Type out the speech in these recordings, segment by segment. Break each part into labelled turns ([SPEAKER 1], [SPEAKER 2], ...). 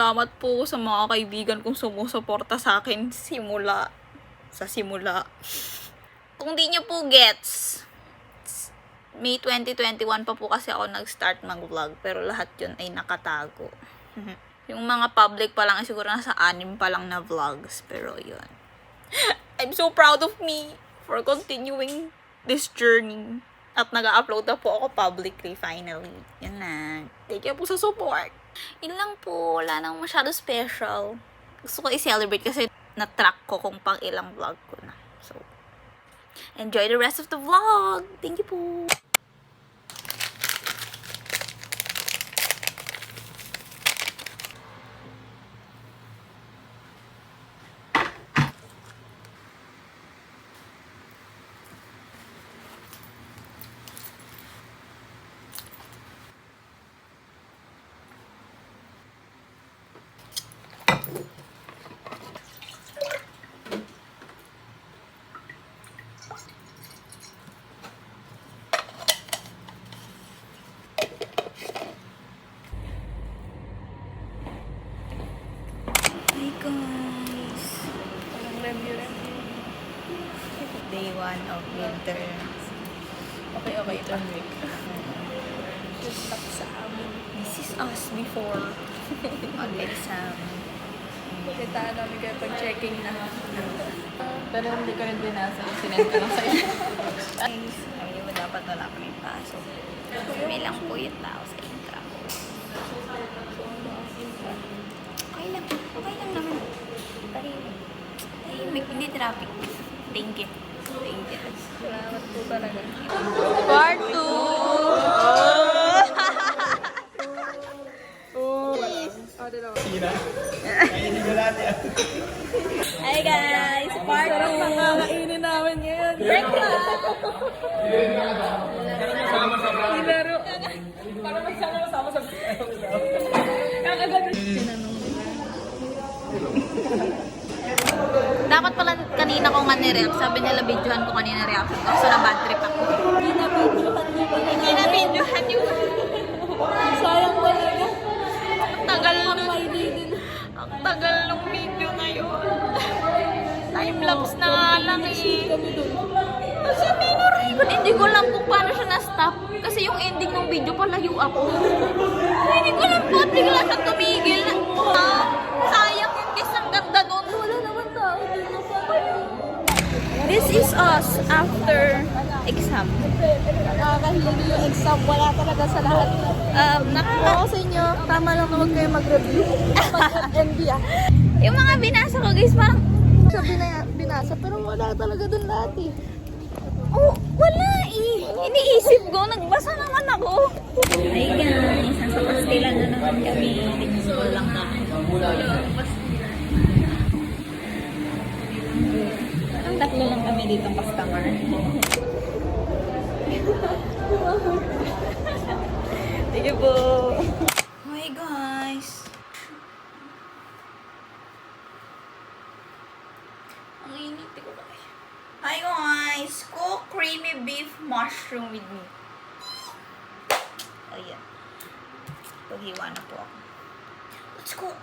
[SPEAKER 1] salamat po sa mga kaibigan kong sumusuporta sa akin simula. Kung di nyo po gets, May 2021 pa po kasi ako nag-start mag-vlog, pero lahat yun ay nakatago. Yung mga public pa lang, siguro nasa 6 pa lang na vlogs, pero yun. I'm so proud of me for continuing this journey. At nag-upload na po ako publicly finally. Yan na. Thank you po sa support. Yun lang po. Wala nang masyado special. Gusto ko i-celebrate kasi na-track ko kung pang ilang vlog ko na. So, enjoy the rest of the vlog. Thank you po. Hi guys! Review. Day 1 of winter. Okay. Just like sa amin. This is us before mag-exam.
[SPEAKER 2] Kita namin kayo pag-checking na. Pero hindi ko rin binasa. Sinend ko lang sa'yo.
[SPEAKER 1] Guys, ayun mo dapat wala kami pasok. May lang po yung tao sa intra. Okay lang naman. Tahimik, hindi traffic. Thank you.
[SPEAKER 2] Salamat po talaga.
[SPEAKER 1] Part 2! Hi guys! Part 2!
[SPEAKER 2] Nakakainin namin ngayon.
[SPEAKER 1] Breakfast!
[SPEAKER 2] Ilaro. Para magsama-sama sa kakagano.
[SPEAKER 1] Dapat pala kanina ko nga nireact. Sabi nila videohan ko kanina reaction ko. So na bad trip ako. Hindi na videohan yung...
[SPEAKER 2] Sayang talaga.
[SPEAKER 1] Ang tagal nun. Ang tagal ng video na yun. Time-lapse na nga lang eh. Kasi hindi ko alam kung paano siya na-stop. Kasi yung ending ng video palayo ako. Hindi ko alam po. Bigla siya tumigil. Sayang yung kiss. Ang ganda nun. Wala naman tao. This is us after exam.
[SPEAKER 2] Nakakahili yung exam. Wala talaga sa lahat. Oo sa inyo. Tama lang na huwag kayo mag-review. Mag-NB
[SPEAKER 1] Yung mga binasa ko guys, parang
[SPEAKER 2] Sa binasa. Pero wala talaga dun lahat eh.
[SPEAKER 1] oh, wala eh. Iniisip ko, nagbasa naman ako. Hi guys, nasa pastilan na naman kami. Tingnan lang na. Ang tatlo lang kami dito customer. Sige po. Hi guys. Ang init ko ba? Hi guys! Cook creamy beef mushroom with me. Ayan. Paghiwa na po ako. Let's cook!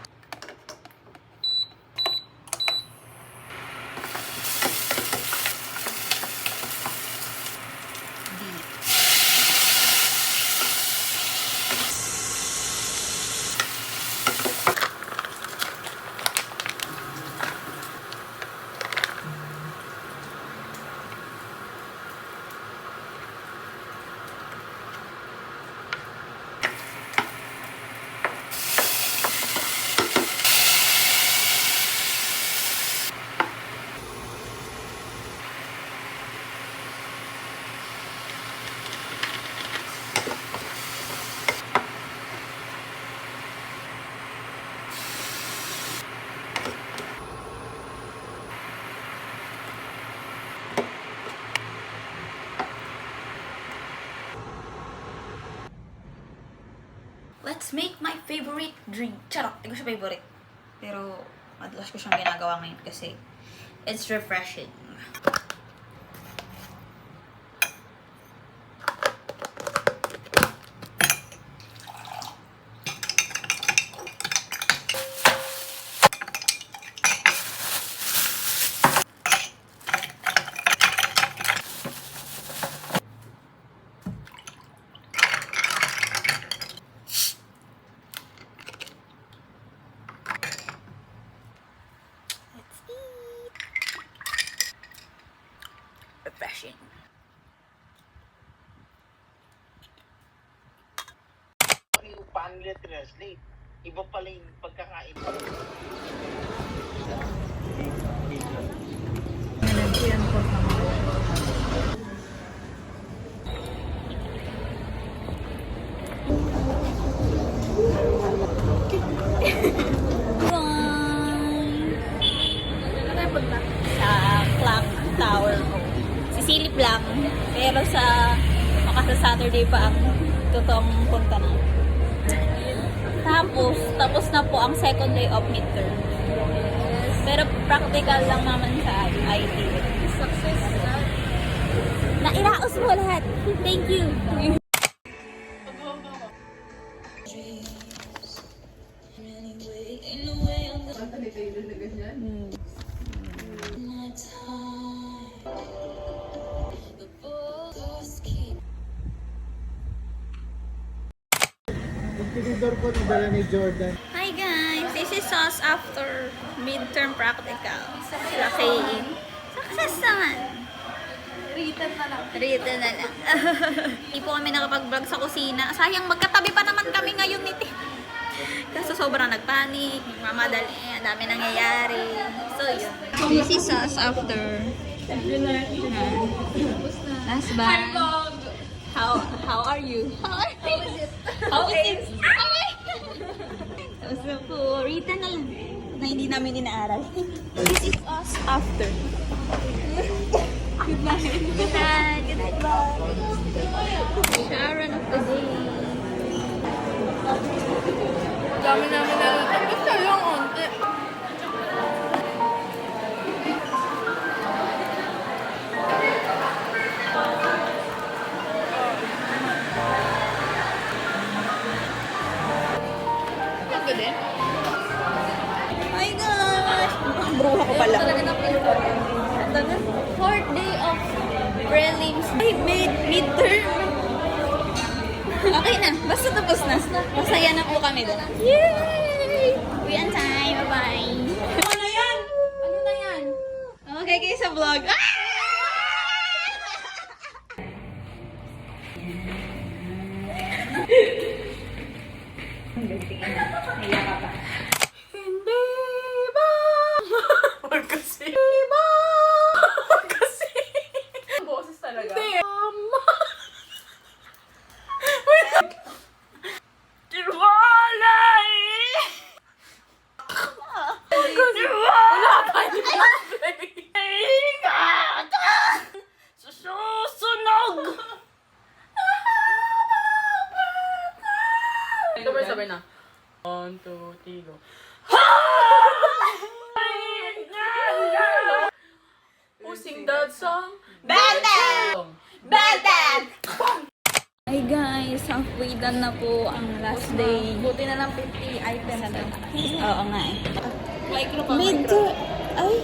[SPEAKER 1] Let's make my favorite drink. Charot, hindi ko siya favorite. Pero, madalas ko siyang ginagawa ngayon kasi it's refreshing. watching.
[SPEAKER 3] Paano nila translate? Iba pala yung pagkakain.
[SPEAKER 1] Sa clock tower ko. Sisilip lang. Pero sa Saturday pa ang totoong punta na. Tapos na po ang second day of midterm. Pero practical lang naman sa IT.
[SPEAKER 2] Success na.
[SPEAKER 1] Nairaos mo lahat. Thank you.
[SPEAKER 3] Tinidor po ni dala ni Jordan.
[SPEAKER 1] Hi guys! This is us after midterm practical. Okay. Success naman.
[SPEAKER 2] Written na lang.
[SPEAKER 1] Written na lang. Hindi po kami nakapag-vlog sa kusina. Sayang, magkatabi pa naman kami ngayon nito. Kaso sobrang nagpanik, mamadali, ang dami nangyayari. So yun. This is us after last batch. How are you? How is it? How is it? So po, written na lang na hindi namin inaaral. This is us after. Good night. Good night. Good night, bye. Sharon of the day.
[SPEAKER 2] Dami namin na. Basta yung onte.
[SPEAKER 1] Hi guys! Ang bruha ko pala.
[SPEAKER 2] Talaga na
[SPEAKER 1] Fourth day of prelims. Ay, midterm. Okay na. Basta tapos na. Masaya na po kami doon. Yay! We on time. Bye-bye. Ano na yan?
[SPEAKER 2] Ano na yan?
[SPEAKER 1] Okay kayo sa vlog. Ah!
[SPEAKER 2] Hindi ba? Kasi. Kasi. Boses talaga. Hindi.
[SPEAKER 1] Tiwalay!
[SPEAKER 2] Wala pa yung
[SPEAKER 1] Susunog!
[SPEAKER 2] Sabay na. 1, 2, 3, go. Who sing that song?
[SPEAKER 1] Batan! Batan! Hi guys, halfway done na po ang last day.
[SPEAKER 2] Buti na lang 50 items na.
[SPEAKER 1] Oo nga eh.
[SPEAKER 2] Micro pa.
[SPEAKER 1] Medyo, ay.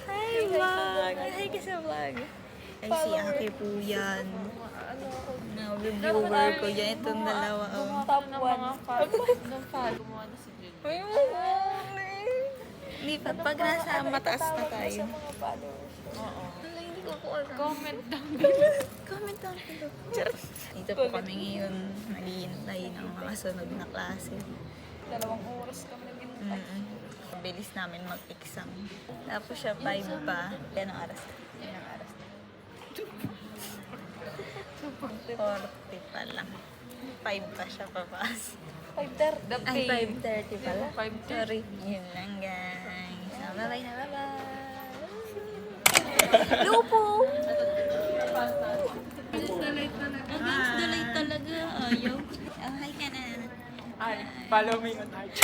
[SPEAKER 1] Hi vlog! Hi ka sa vlog. Ay si Ate po yan. Reviewer ko yan. Itong dalawa. Oh.
[SPEAKER 2] Top 1. Nung follow mo na si Jun.
[SPEAKER 1] Hindi pa. Pag nasa mataas na tayo.
[SPEAKER 2] Oo.
[SPEAKER 1] Hindi ko po alam.
[SPEAKER 2] Comment down.
[SPEAKER 1] Comment down below. Dito po kami ngayon. Naghihintay ng mga sunod na klase.
[SPEAKER 2] 2 oras kami naghintay.
[SPEAKER 1] Bilis namin mag-exam. Tapos siya 5 pa. Yan ang oras. Yan ang oras. 40 pa lang. 5 pa siya papas.
[SPEAKER 2] 5:30.
[SPEAKER 1] Ay, 5:30 pala.
[SPEAKER 2] 5:30.
[SPEAKER 1] Sorry. Yun lang guys. Bye-bye na, bye-bye. Lupo! Against the light talaga. Ayaw. Oh, hi ka na.
[SPEAKER 2] Ay, follow me on IG.